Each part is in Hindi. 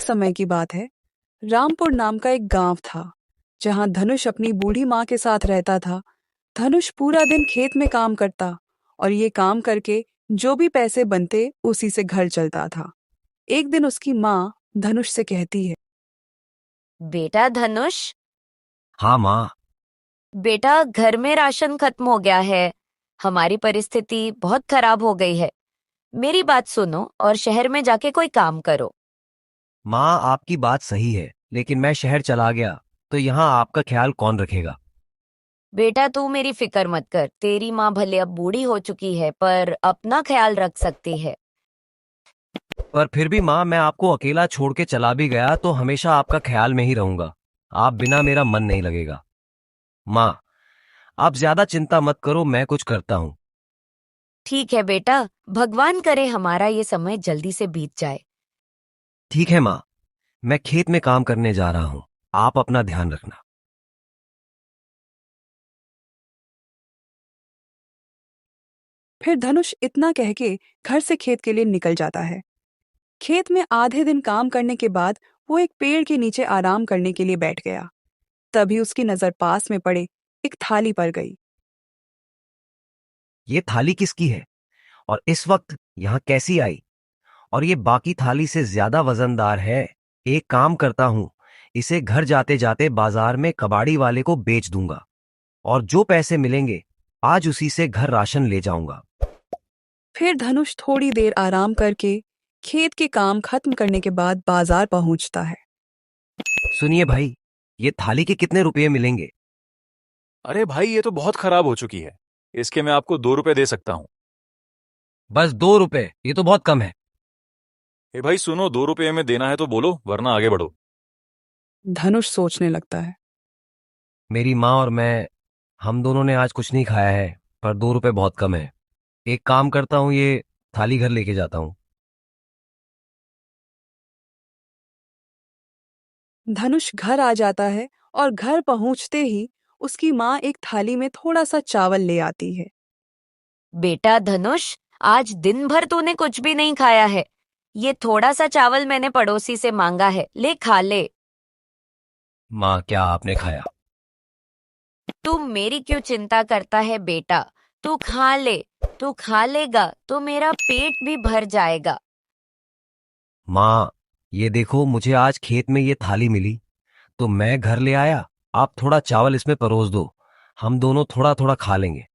समय की बात है। रामपुर नाम का एक गांव था, जहां धनुष अपनी बूढ़ी माँ के साथ रहता था। धनुष पूरा दिन खेत में काम करता और ये काम करके जो भी पैसे बनते उसी से घर चलता था। एक दिन उसकी माँ धनुष से कहती है, बेटा धनुष, हाँ माँ। बेटा घर में राशन खत्म हो गया है। हमारी परिस्थिति बहुत खराब हो गई है। मेरी बात सुनो और शहर में जाके कोई काम करो। माँ आपकी बात सही है, लेकिन मैं शहर चला गया तो यहाँ आपका ख्याल कौन रखेगा? बेटा तू मेरी फिक्र मत कर, तेरी माँ भले अब बूढ़ी हो चुकी है पर अपना ख्याल रख सकती है। पर फिर भी माँ, मैं आपको अकेला छोड़ के चला भी गया तो हमेशा आपका ख्याल में ही रहूंगा। आप बिना मेरा मन नहीं लगेगा। माँ, आप ज्यादा चिंता मत करो, मैं कुछ करता हूँ। ठीक है बेटा, भगवान करे हमारा ये समय जल्दी से बीत जाए। ठीक है माँ, मैं खेत में काम करने जा रहा हूँ। आप अपना ध्यान रखना। फिर धनुष इतना कह के घर से खेत के लिए निकल जाता है। खेत में आधे दिन काम करने के बाद वो एक पेड़ के नीचे आराम करने के लिए बैठ गया। तभी उसकी नजर पास में पड़े एक थाली पर गई। ये थाली किसकी है और इस वक्त यहाँ कैसी आई? और ये बाकी थाली से ज्यादा वजनदार है। एक काम करता हूँ, इसे घर जाते जाते बाजार में कबाड़ी वाले को बेच दूंगा और जो पैसे मिलेंगे आज उसी से घर राशन ले जाऊंगा। फिर धनुष थोड़ी देर आराम करके खेत के काम खत्म करने के बाद बाजार पहुंचता है। सुनिए भाई, ये थाली के कितने रुपये मिलेंगे? अरे भाई, ये तो बहुत खराब हो चुकी है। इसके मैं आपको 2 रुपए दे सकता हूँ। बस 2 रुपए? ये तो बहुत कम है। ए भाई सुनो, 2 रुपए में देना है तो बोलो, वरना आगे बढ़ो। धनुष सोचने लगता है। मेरी माँ और मैं, हम दोनों ने आज कुछ नहीं खाया है, पर 2 रुपए बहुत कम है। एक काम करता हूँ, ये थाली घर लेके जाता हूँ। धनुष घर आ जाता है और घर पहुंचते ही उसकी माँ एक थाली में थोड़ा सा चावल ले आती है। बेटा धनुष, आज दिन भर तूने कुछ भी नहीं खाया है। ये थोड़ा सा चावल मैंने पड़ोसी से मांगा है, ले खा ले। माँ, क्या आपने खाया? तू मेरी क्यों चिंता करता है बेटा? तू खा ले। तू खा लेगा तो मेरा पेट भी भर जाएगा। माँ, ये देखो, मुझे आज खेत में ये थाली मिली तो मैं घर ले आया। आप थोड़ा चावल इसमें परोस दो, हम दोनों थोड़ा थोड़ा खा लेंगे।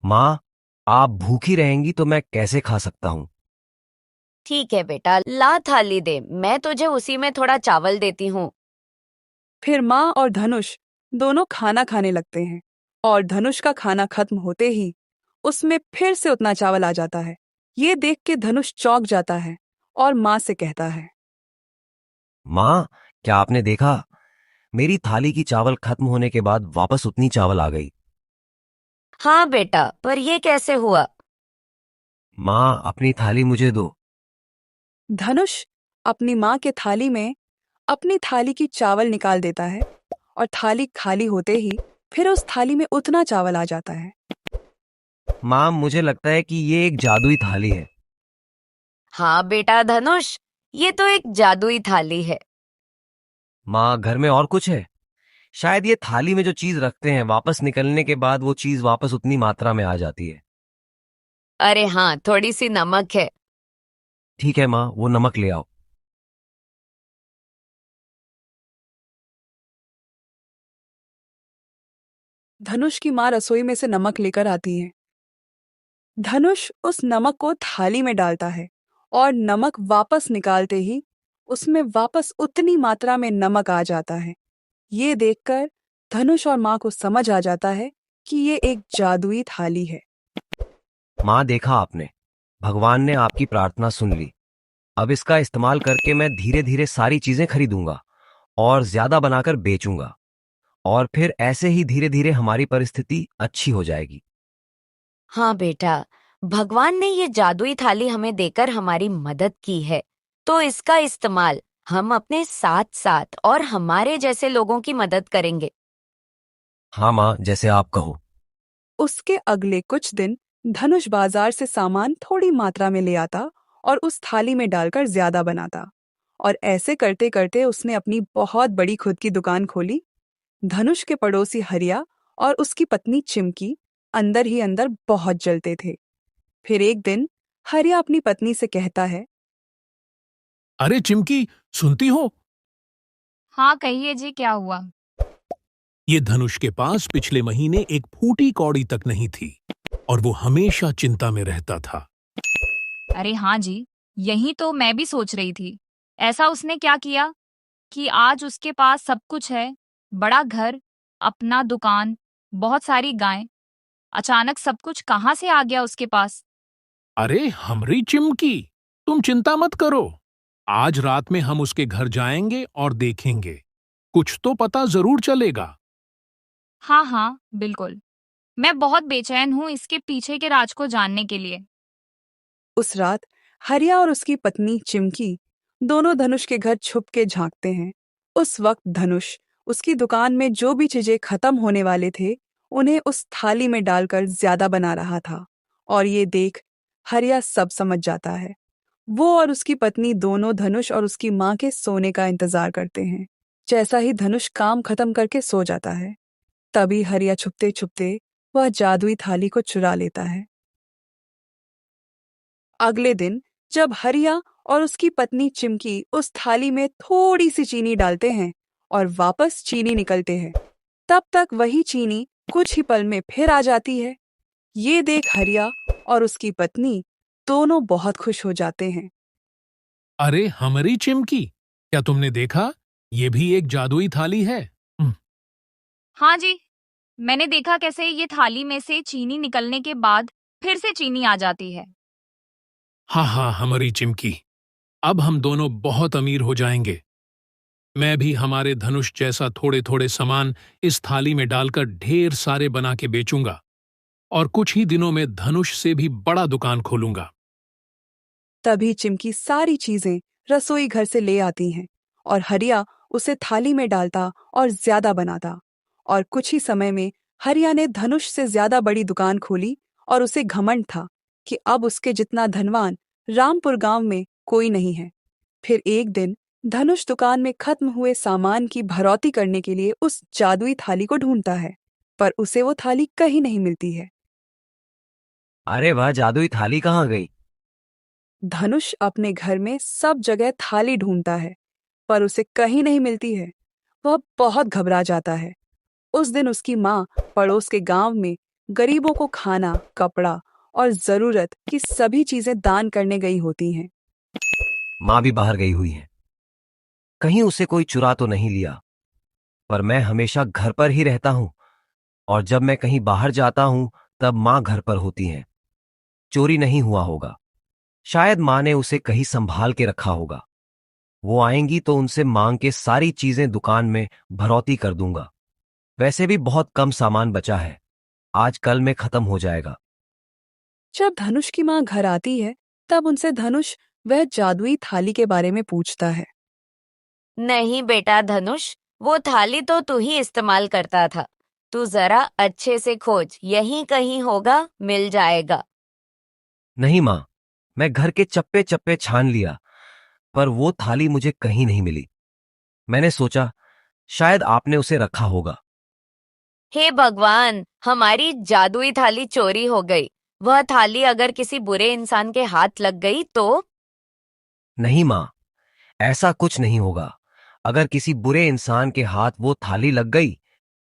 माँ, आप भूखी रहेंगी तो मैं कैसे खा सकता हूँ? ठीक है बेटा, ला थाली दे, मैं तुझे उसी में थोड़ा चावल देती हूँ। फिर माँ और धनुष दोनों खाना खाने लगते हैं और धनुष का खाना खत्म होते ही उसमें फिर से उतना चावल आ जाता है। ये देख के धनुष चौंक जाता है और माँ से कहता है, माँ, क्या आपने देखा? मेरी थाली की चावल खत्म होने के बाद वापस उतनी चावल आ गई। हाँ बेटा, पर ये कैसे हुआ? माँ, अपनी थाली मुझे दो। धनुष अपनी माँ के थाली में अपनी थाली की चावल निकाल देता है और थाली खाली होते ही फिर उस थाली में उतना चावल आ जाता है। माँ, मुझे लगता है कि ये एक जादुई थाली है। हाँ बेटा धनुष, ये तो एक जादुई थाली है। माँ, घर में और कुछ है? शायद ये थाली में जो चीज रखते हैं, वापस निकलने के बाद वो चीज वापस उतनी मात्रा में आ जाती है। अरे हाँ, थोड़ी सी नमक है। ठीक है माँ, वो नमक ले आओ। धनुष की माँ रसोई में से नमक लेकर आती है। धनुष उस नमक को थाली में डालता है और नमक वापस निकालते ही उसमें वापस उतनी मात्रा में नमक आ जाता है। ये देखकर धनुष और माँ को समझ आ जाता है कि ये एक जादुई थाली है। माँ, देखा आपने, भगवान ने आपकी प्रार्थना सुन ली। अब इसका इस्तेमाल करके मैं धीरे धीरे सारी चीजें खरीदूंगा और ज्यादा बनाकर बेचूंगा, और फिर ऐसे ही धीरे धीरे हमारी परिस्थिति अच्छी हो जाएगी। हाँ बेटा, भगवान ने ये जादुई थाली हमें देकर हमारी मदद की है, तो इसका इस्तेमाल हम अपने साथ साथ और हमारे जैसे लोगों की मदद करेंगे। हाँ माँ, जैसे आप कहो। उसके अगले कुछ दिन धनुष बाजार से सामान थोड़ी मात्रा में ले आता और उस थाली में डालकर ज्यादा बनाता और ऐसे करते करते उसने अपनी बहुत बड़ी खुद की दुकान खोली। धनुष के पड़ोसी हरिया और उसकी पत्नी चिमकी अंदर ही अंदर बहुत जलते थे। फिर एक दिन हरिया अपनी पत्नी से कहता है, अरे चिमकी, सुनती हो? हाँ कहिए जी, क्या हुआ? ये धनुष के पास पिछले महीने एक फूटी कौड़ी तक नहीं थी और वो हमेशा चिंता में रहता था। अरे हाँ जी, यही तो मैं भी सोच रही थी। ऐसा उसने क्या किया कि आज उसके पास सब कुछ है, बड़ा घर, अपना दुकान, बहुत सारी गायें। अचानक सब कुछ कहाँ से आ गया उसके पास? अरे हमरी चिमकी, तुम चिंता मत करो। आज रात में हम उसके घर जाएंगे और देखेंगे। कुछ तो पता जरूर चलेगा। हाँ हाँ बिल्कुल, मैं बहुत बेचैन हूँ इसके पीछे के राज को जानने के लिए। उस रात हरिया और उसकी पत्नी चिमकी दोनों धनुष के घर छुप के झांकते हैं। उस वक्त धनुष उसकी दुकान में जो भी चीजें खत्म होने वाले थे उन्हें उस थाली में डालकर ज्यादा बना रहा था। और ये देख हरिया सब समझ जाता है। वो और उसकी पत्नी दोनों धनुष और उसकी माँ के सोने का इंतजार करते हैं। जैसा ही धनुष काम खत्म करके सो जाता है, तभी हरिया छुपते छुपते वह जादुई थाली को चुरा लेता है। अगले दिन जब हरिया और उसकी पत्नी चिमकी उस थाली में थोड़ी सी चीनी डालते हैं और वापस चीनी निकलते हैं, तब तक वही चीनी कुछ ही पल में फिर आ जाती है। ये देख हरिया और उसकी पत्नी दोनों बहुत खुश हो जाते हैं। अरे हमरी चिमकी, क्या तुमने देखा? ये भी एक जादुई थाली है। हाँ जी, मैंने देखा कैसे ये थाली में से चीनी निकलने के बाद फिर से चीनी आ जाती है। हाँ हाँ हमारी चिमकी, अब हम दोनों बहुत अमीर हो जाएंगे। मैं भी हमारे धनुष जैसा थोड़े थोड़े सामान इस थाली में डालकर ढेर सारे बना के बेचूंगा और कुछ ही दिनों में धनुष से भी बड़ा दुकान खोलूंगा। तभी चिमकी सारी चीजें रसोई घर से ले आती हैं और हरिया उसे थाली में डालता और ज्यादा बनाता। और कुछ ही समय में हरिया ने धनुष से ज्यादा बड़ी दुकान खोली और उसे घमंड था कि अब उसके जितना धनवान रामपुर गांव में कोई नहीं है। फिर एक दिन धनुष दुकान में खत्म हुए सामान की भरौती करने के लिए उस जादुई थाली को ढूंढता है, पर उसे वो थाली कहीं नहीं मिलती है। अरे वाह, जादुई थाली कहाँ गई? धनुष अपने घर में सब जगह थाली ढूंढता है, पर उसे कहीं नहीं मिलती है। वह बहुत घबरा जाता है। उस दिन उसकी माँ पड़ोस के गांव में गरीबों को खाना, कपड़ा और जरूरत की सभी चीजें दान करने गई होती हैं। माँ भी बाहर गई हुई है, कहीं उसे कोई चुरा तो नहीं लिया। पर मैं हमेशा घर पर ही रहता हूँ और जब मैं कहीं बाहर जाता हूँ तब माँ घर पर होती हैं। चोरी नहीं हुआ होगा, शायद माँ ने उसे कहीं संभाल के रखा होगा। वो आएंगी तो उनसे मांग के सारी चीजें दुकान में भरौती कर दूंगा। वैसे भी बहुत कम सामान बचा है, आज कल में खत्म हो जाएगा। जब धनुष की माँ घर आती है, तब उनसे धनुष वह जादुई थाली के बारे में पूछता है। नहीं बेटा धनुष, वो थाली तो तू ही इस्तेमाल करता था। तू जरा अच्छे से खोज, यहीं कहीं होगा, मिल जाएगा। नहीं माँ, मैं घर के चप्पे चप्पे छान लिया, पर वो थाली मुझे कहीं नहीं मिली। मैंने सोचा शायद आपने उसे रखा होगा। हे भगवान, हमारी जादुई थाली चोरी हो गई। वह थाली अगर किसी बुरे इंसान के हाथ लग गई तो? नहीं माँ, ऐसा कुछ नहीं होगा। अगर किसी बुरे इंसान के हाथ वो थाली लग गई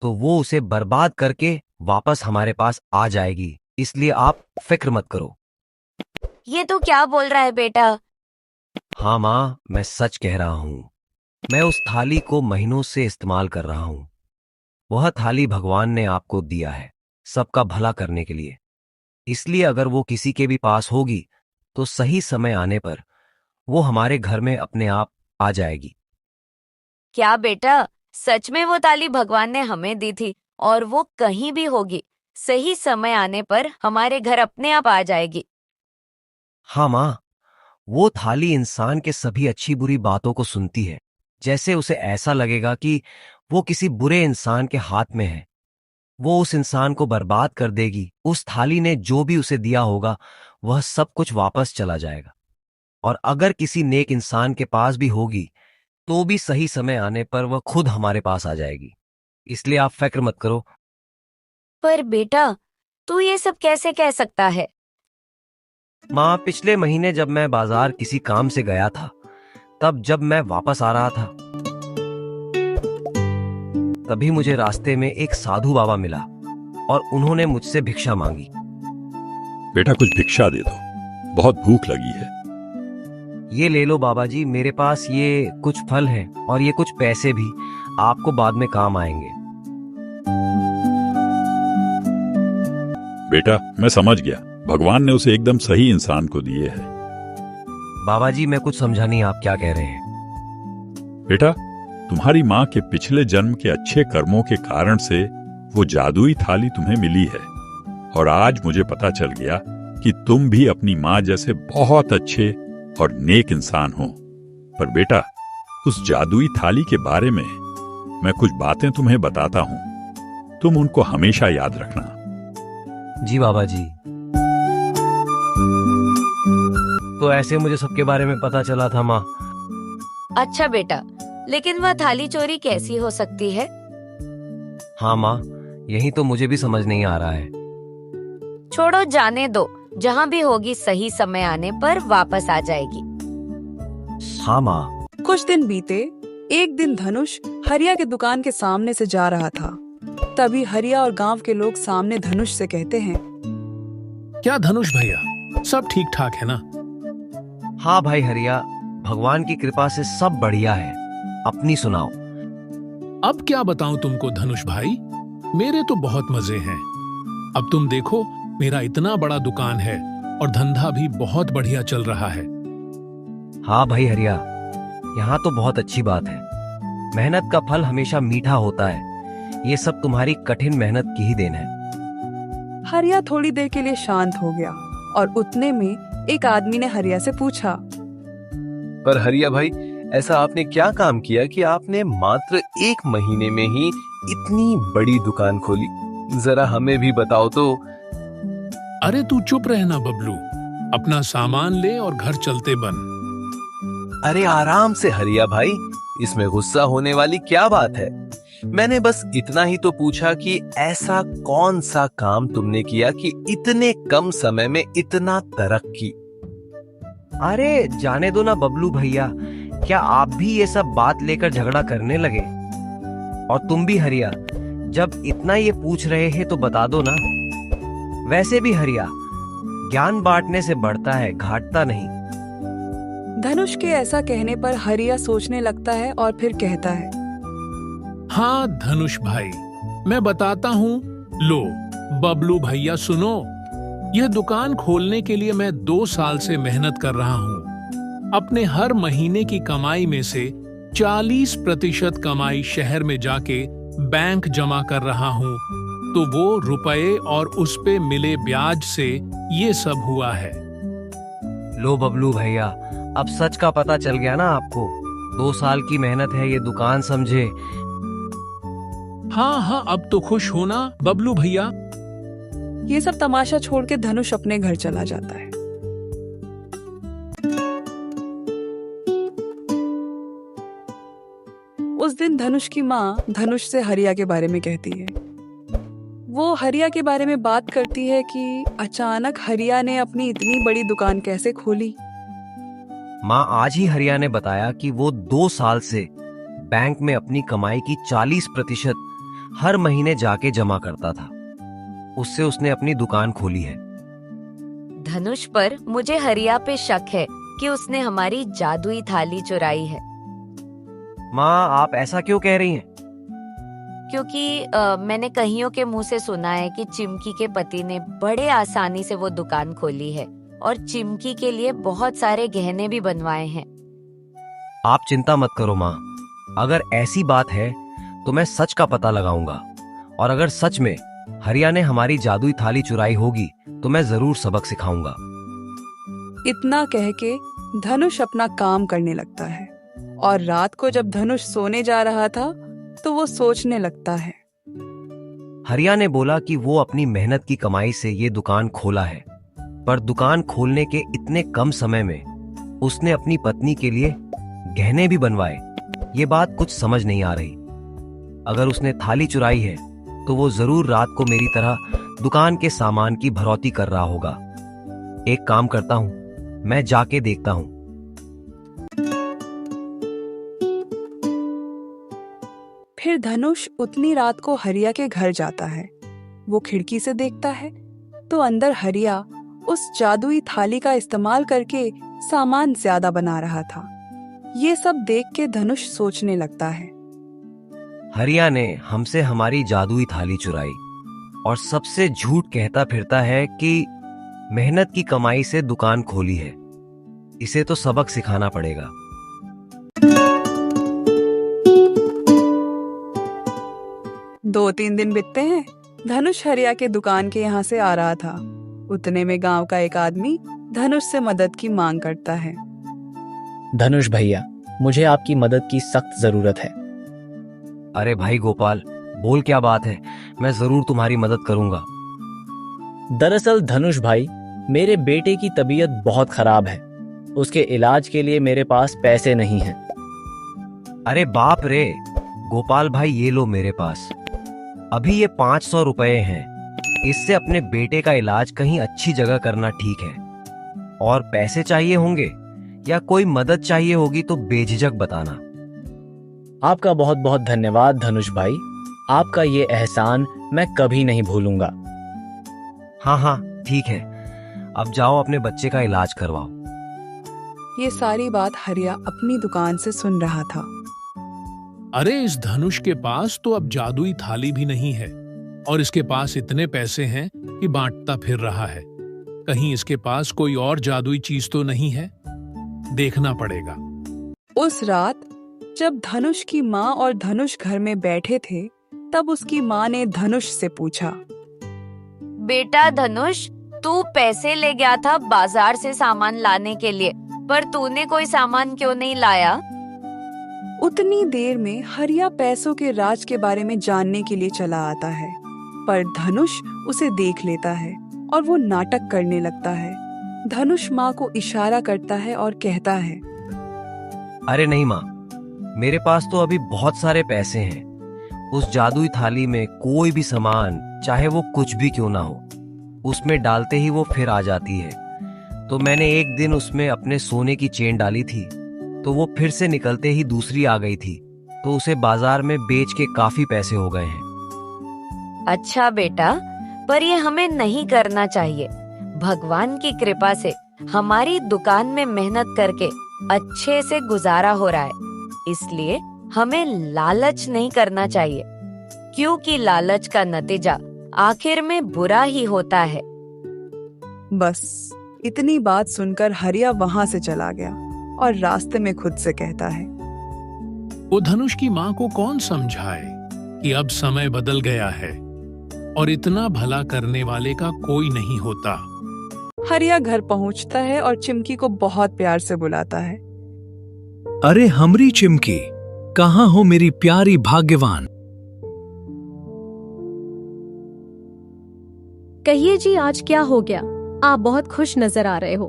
तो वो उसे बर्बाद करके वापस हमारे पास आ जाएगी, इसलिए आप फिक्र मत करो। ये तू क्या बोल रहा है बेटा? हाँ माँ, मैं सच कह रहा हूं। मैं उस थाली को महीनों से इस्तेमाल कर रहा हूं। वह थाली भगवान ने आपको दिया है सबका भला करने के लिए। इसलिए अगर वो किसी के भी पास होगी तो सही समय आने पर वो हमारे घर में अपने आप आ जाएगी। क्या बेटा, सच में वो थाली भगवान ने हमें दी थी और वो कहीं भी होगी, सही समय आने पर हमारे घर अपने आप आ जाएगी। हाँ माँ, वो थाली इंसान के सभी अच्छी बुरी बातों को सुनती है। जैसे उसे ऐसा लगेगा कि वो किसी बुरे इंसान के हाथ में है, वो उस इंसान को बर्बाद कर देगी। उस थाली ने जो भी उसे दिया होगा वह सब कुछ वापस चला जाएगा। और अगर किसी नेक इंसान के पास भी होगी तो भी सही समय आने पर वह खुद हमारे पास आ जाएगी। इसलिए आप फिक्र मत करो। पर बेटा, तू ये सब कैसे कह सकता है? माँ, पिछले महीने जब मैं बाजार किसी काम से गया था, तब जब मैं वापस आ रहा था, तभी मुझे रास्ते में एक साधु बाबा मिला और उन्होंने मुझसे भिक्षा मांगी। बेटा, कुछ भिक्षा दे दो, बहुत भूख लगी है। ये ले लो बाबा जी, मेरे पास ये कुछ फल हैं और ये कुछ पैसे भी, आपको बाद में काम आएंगे। बेटा, मैं समझ गया, भगवान ने उसे एकदम सही इंसान को दिए है। बाबा जी, मैं कुछ समझा नहीं आप क्या कह रहे हैं। बेटा, तुम्हारी माँ के पिछले जन्म के अच्छे कर्मों के कारण से वो जादुई थाली तुम्हें मिली है, और आज मुझे पता चल गया कि तुम भी अपनी माँ जैसे बहुत अच्छे और नेक इंसान हो। पर बेटा, उस जादुई थाली के बारे में मैं कुछ बातें तुम्हें बताता हूँ, तुम उनको हमेशा याद रखना। जी बाबा जी। तो ऐसे मुझे सबके बारे में पता चला था माँ। अच्छा बेटा, लेकिन वह थाली चोरी कैसी हो सकती है? हाँ माँ, यही तो मुझे भी समझ नहीं आ रहा है। छोड़ो, जाने दो, जहाँ भी होगी सही समय आने पर वापस आ जाएगी। हाँ माँ। कुछ दिन बीते। एक दिन धनुष हरिया के दुकान के सामने से जा रहा था। तभी हरिया और गांव के लोग सामने धनुष से कहते हैं, क्या धनुष भैया, सब ठीक ठाक है ना? हाँ भाई हरिया, भगवान की कृपा से सब बढ़िया है। अपनी सुनाओ। अब क्या बताऊं तुमको धनुष भाई, मेरे तो बहुत मजे हैं। अब तुम देखो, मेरा इतना बड़ा दुकान है और धंधा भी बहुत बढ़िया चल रहा है। हाँ भाई हरिया, यहाँ तो बहुत अच्छी बात है। मेहनत का फल हमेशा मीठा होता है। ये सब तुम्हारी कठिन मेहनत की ही देन है। हरिया थोड़ी देर के लिए शांत हो गया और उतने में एक आदमी ने हरिया से पूछा, पर हरिया भाई, ऐसा आपने क्या काम किया कि आपने मात्र 1 महीने में ही इतनी बड़ी दुकान खोली? जरा हमें भी बताओ तो। अरे तू चुप रहना बबलू, अपना सामान ले और घर चलते बन। अरे आराम से हरिया भाई, इसमें गुस्सा होने वाली क्या बात है? मैंने बस इतना ही तो पूछा कि ऐसा कौन सा काम तुमने किया कि इतने कम समय में इतना तरक्की। अरे जाने दो ना बबलू भैया, क्या आप भी ये सब बात लेकर झगड़ा करने लगे? और तुम भी हरिया, जब इतना ये पूछ रहे हैं तो बता दो ना। वैसे भी हरिया, ज्ञान बांटने से बढ़ता है, घाटता नहीं। धनुष के ऐसा कहने पर हरिया सोचने लगता है और फिर कहता है, हाँ धनुष भाई, मैं बताता हूँ। लो बबलू भैया सुनो, यह दुकान खोलने के लिए मैं 2 साल से मेहनत कर रहा हूँ। अपने हर महीने की कमाई में से 40% कमाई शहर में जाके बैंक जमा कर रहा हूँ, तो वो रुपए और उस पे मिले ब्याज से ये सब हुआ है। लो बबलू भैया, अब सच का पता चल गया ना आपको। 2 साल की मेहनत है ये दुकान, समझे? हाँ हाँ, अब तो खुश होना बबलू भैया। ये सब तमाशा छोड़ के धनुष अपने घर चला जाता है। उस दिन धनुष की माँ धनुष से हरिया के बारे में कहती है। वो हरिया के बारे में बात करती है कि अचानक हरिया ने अपनी इतनी बड़ी दुकान कैसे खोली। माँ, आज ही हरिया ने बताया कि वो 2 साल से बैंक में अपनी कमाई की 40% हर महीने जाके जमा करता था। उससे उसने अपनी दुकान खोली है। धनुष, पर मुझे हरिया पे शक है कि उसने हमारी जादुई थाली चुराई है। माँ, आप ऐसा क्यों कह रही हैं? क्योंकि मैंने कहियों के मुंह से सुना है कि चिमकी के पति ने बड़े आसानी से वो दुकान खोली है और चिमकी के लिए बहुत सारे गहने भी बनवाए हैं। आप चिंता मत करो माँ, अगर ऐसी बात है तो मैं सच का पता लगाऊंगा, और अगर सच में हरिया ने हमारी जादुई थाली चुराई होगी तो मैं जरूर सबक सिखाऊंगा। इतना कह के धनुष अपना काम करने लगता है और रात को जब धनुष सोने जा रहा था तो वो सोचने लगता है। हरिया ने बोला कि वो अपनी मेहनत की कमाई से ये दुकान खोला है, पर दुकान खोलने के इतने कम समय में उसने अपनी पत्नी के लिए गहने भी बनवाए। ये बात कुछ समझ नहीं आ रही। अगर उसने थाली चुराई है तो वो जरूर रात को मेरी तरह दुकान के सामान की भरौती कर रहा होगा। एक काम करता हूं, मैं जाके देखता हूं। फिर धनुष उतनी रात को हरिया के घर जाता है। वो खिड़की से देखता है तो अंदर हरिया उस जादुई थाली का इस्तेमाल करके सामान ज्यादा बना रहा था। ये सब देख के धनुष सोचने लगता है, हरिया ने हमसे हमारी जादुई थाली चुराई और सबसे झूठ कहता फिरता है कि मेहनत की कमाई से दुकान खोली है। इसे तो सबक सिखाना पड़ेगा। दो तीन दिन बीतते हैं। धनुष हरिया के दुकान के यहाँ से आ रहा था। उतने में गांव का एक आदमी धनुष से मदद की मांग करता है। धनुष भैया, मुझे आपकी मदद की सख्त जरूरत है। अरे भाई गोपाल, बोल क्या बात है, मैं जरूर तुम्हारी मदद करूंगा। दरअसल धनुष भाई, मेरे बेटे की तबीयत बहुत खराब है। उसके इलाज के लिए मेरे पास पैसे नहीं हैं। अरे बाप रे गोपाल भाई, ये लो मेरे पास। अभी ये 500 रुपए हैं। इससे अपने बेटे का इलाज कहीं अच्छी जगह करना ठीक है। और पैसे चाहिए होंगे या कोई मदद चाहिए होगी तो बेझिझक बताना। आपका बहुत बहुत धन्यवाद धनुष भाई। आपका ये एहसान मैं कभी नहीं भूलूंगा। हाँ हाँ ठीक है, अब जाओ अपने बच्चे का इलाज करवाओ। ये सारी बात हरिया अपनी दुकान से सुन रहा था। अरे इस धनुष के पास तो अब जादुई थाली भी नहीं है और इसके पास इतने पैसे हैं कि बांटता फिर रहा है। कहीं इसके पास कोई और जादुई चीज तो नहीं है? देखना पड़ेगा। उस रात जब धनुष की माँ और धनुष घर में बैठे थे, तब उसकी माँ ने धनुष से पूछा, बेटा धनुष, तू पैसे ले गया था बाजार से सामान लाने के लिए, पर तूने कोई सामान क्यों नहीं लाया? उतनी देर में हरिया पैसों के राज के बारे में जानने के लिए चला आता है, पर धनुष उसे देख लेता है और वो नाटक करने लगता है। धनुष माँ को इशारा करता है और कहता है, अरे नहीं माँ, मेरे पास तो अभी बहुत सारे पैसे हैं। उस जादुई थाली में कोई भी सामान, चाहे वो कुछ भी क्यों ना हो, उसमें डालते ही वो फिर आ जाती है। तो मैंने एक दिन उसमें अपने सोने की चेन डाली थी, तो वो फिर से निकलते ही दूसरी आ गई थी, तो उसे बाजार में बेच के काफी पैसे हो गए हैं। अच्छा बेटा, पर ये हमें नहीं करना चाहिए। भगवान की कृपा से हमारी दुकान में मेहनत करके अच्छे से गुजारा हो रहा है, इसलिए हमें लालच नहीं करना चाहिए, क्योंकि लालच का नतीजा आखिर में बुरा ही होता है। बस इतनी बात सुनकर हरिया वहां से चला गया और रास्ते में खुद से कहता है, वो धनुष की माँ को कौन समझाए कि अब समय बदल गया है और इतना भला करने वाले का कोई नहीं होता। हरिया घर पहुंचता है और चिमकी को बहुत प्यार से बुलाता है। अरे हमरी चिमकी, कहाँ हो मेरी प्यारी भाग्यवान? कहिए जी, आज क्या हो गया? आप बहुत खुश नजर आ रहे हो।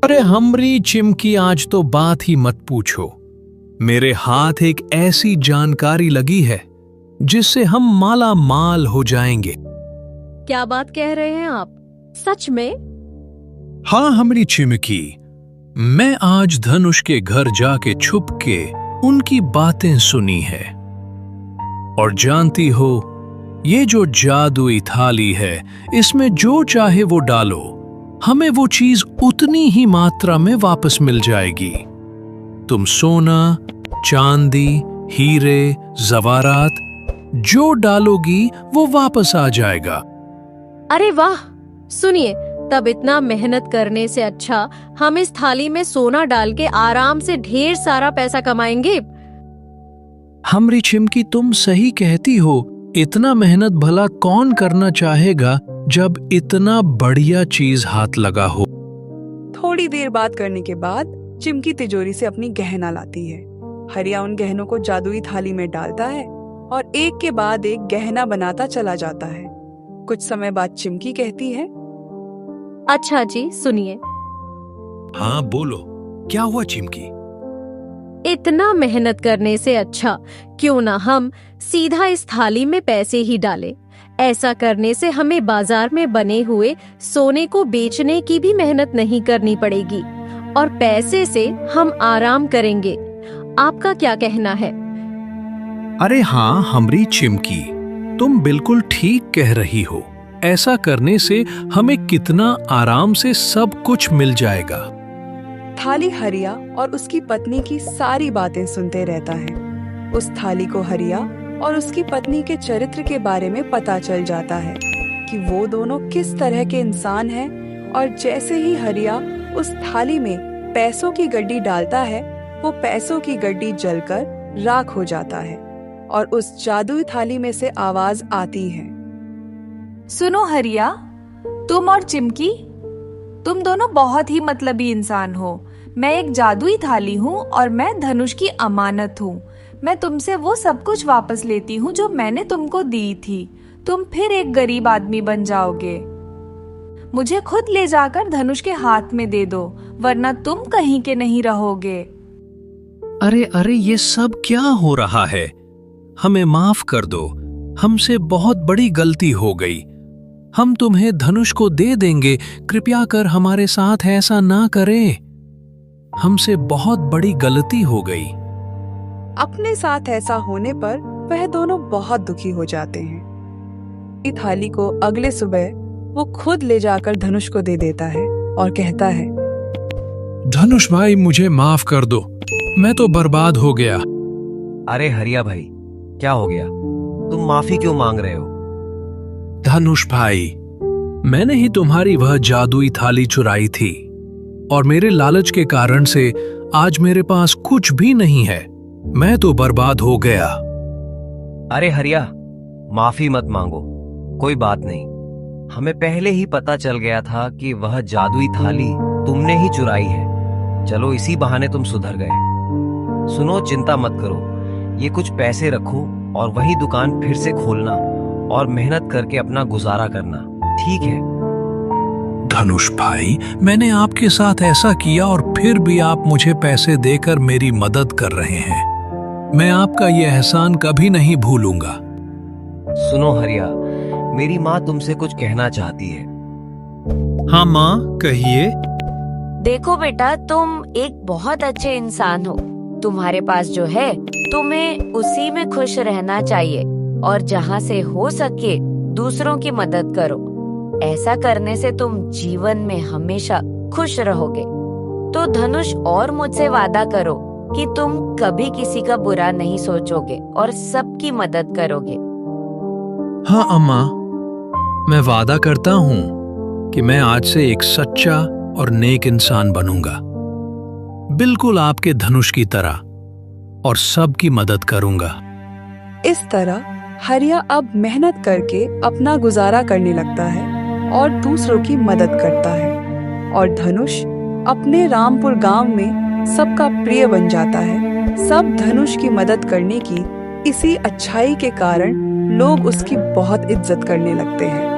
अरे हमरी चिमकी, आज तो बात ही मत पूछो। मेरे हाथ एक ऐसी जानकारी लगी है जिससे हम माला माल हो जाएंगे। क्या बात कह रहे हैं आप? सच में? हाँ हमरी चिमकी, मैं आज धनुष के घर जाके छुप के उनकी बातें सुनी है। और जानती हो, ये जो जादुई थाली है, इसमें जो चाहे वो डालो, हमें वो चीज उतनी ही मात्रा में वापस मिल जाएगी। तुम सोना, चांदी, हीरे, जवारात जो डालोगी वो वापस आ जाएगा। अरे वाह! सुनिए, तब इतना मेहनत करने से अच्छा हम इस थाली में सोना डाल के आराम से ढेर सारा पैसा कमाएंगे। हमरी चिमकी, तुम सही कहती हो। इतना मेहनत भला कौन करना चाहेगा जब इतना बढ़िया चीज हाथ लगा हो। थोड़ी देर बात करने के बाद चिमकी तिजोरी से अपनी गहना लाती है। हरिया उन गहनों को जादुई थाली में डालता है और एक के बाद एक गहना बनाता चला जाता है। कुछ समय बाद चिमकी कहती है, अच्छा जी सुनिए, हाँ बोलो, क्या हुआ चिमकी? इतना मेहनत करने से अच्छा क्यों ना हम सीधा इस थाली में पैसे ही डालें। ऐसा करने से हमें बाजार में बने हुए सोने को बेचने की भी मेहनत नहीं करनी पड़ेगी और पैसे से हम आराम करेंगे। आपका क्या कहना है? अरे हाँ हमारी चिमकी, तुम बिल्कुल ठीक कह रही हो। ऐसा करने से हमें कितना आराम से सब कुछ मिल जाएगा। थाली हरिया और उसकी पत्नी की सारी बातें सुनते रहता है। उस थाली को हरिया और उसकी पत्नी के चरित्र के बारे में पता चल जाता है कि वो दोनों किस तरह के इंसान हैं, और जैसे ही हरिया उस थाली में पैसों की गड्डी डालता है, वो पैसों की गड्डी जलकर राख हो जाता है और उस जादुई थाली में से आवाज आती है, सुनो हरिया, तुम और चिमकी, तुम दोनों बहुत ही मतलबी इंसान हो। मैं एक जादुई थाली हूँ और मैं धनुष की अमानत हूँ। मैं तुमसे वो सब कुछ वापस लेती हूँ जो मैंने तुमको दी थी। तुम फिर एक गरीब आदमी बन जाओगे। मुझे खुद ले जाकर धनुष के हाथ में दे दो, वरना तुम कहीं के नहीं रहोगे। अरे अरे, ये सब क्या हो रहा है? हमें माफ कर दो, हमसे बहुत बड़ी गलती हो गई। हम तुम्हें धनुष को दे देंगे, कृपया कर हमारे साथ ऐसा ना करें। हमसे बहुत बड़ी गलती हो गई। अपने साथ ऐसा होने पर वह दोनों बहुत दुखी हो जाते हैं। थाली को अगले सुबह वो खुद ले जाकर धनुष को दे देता है और कहता है, धनुष भाई मुझे माफ कर दो, मैं तो बर्बाद हो गया। अरे हरिया भाई, क्या हो गया? तुम माफी क्यों मांग रहे हो? धनुष भाई, मैंने ही तुम्हारी वह जादुई थाली चुराई थी और मेरे लालच के कारण से आज मेरे पास कुछ भी नहीं है। मैं तो बर्बाद हो गया। अरे हरिया, माफी मत मांगो, कोई बात नहीं। हमें पहले ही पता चल गया था कि वह जादुई थाली तुमने ही चुराई है। चलो इसी बहाने तुम सुधर गए। सुनो, चिंता मत करो, ये कुछ पैसे रखो और वही दुकान फिर से खोलना और मेहनत करके अपना गुजारा करना, ठीक है? धनुष भाई, मैंने आपके साथ ऐसा किया और फिर भी आप मुझे पैसे देकर मेरी मदद कर रहे हैं। मैं आपका ये एहसान कभी नहीं भूलूंगा। सुनो हरिया, मेरी माँ तुमसे कुछ कहना चाहती है। हाँ माँ, कहिए। देखो बेटा, तुम एक बहुत अच्छे इंसान हो। तुम्हारे पास जो है तुम्हें उसी में खुश रहना चाहिए और जहाँ से हो सके दूसरों की मदद करो। ऐसा करने से तुम जीवन में हमेशा खुश रहोगे। तो धनुष और मुझसे वादा करो कि तुम कभी किसी का बुरा नहीं सोचोगे और सबकी मदद करोगे। हाँ अम्मा, मैं वादा करता हूँ कि मैं आज से एक सच्चा और नेक इंसान बनूंगा, बिल्कुल आपके धनुष की तरह, और सबकी मदद करूंगा। इस तरह हरिया अब मेहनत करके अपना गुजारा करने लगता है और दूसरों की मदद करता है, और धनुष अपने रामपुर गांव में सबका प्रिय बन जाता है। सब धनुष की मदद करने की इसी अच्छाई के कारण लोग उसकी बहुत इज्जत करने लगते हैं।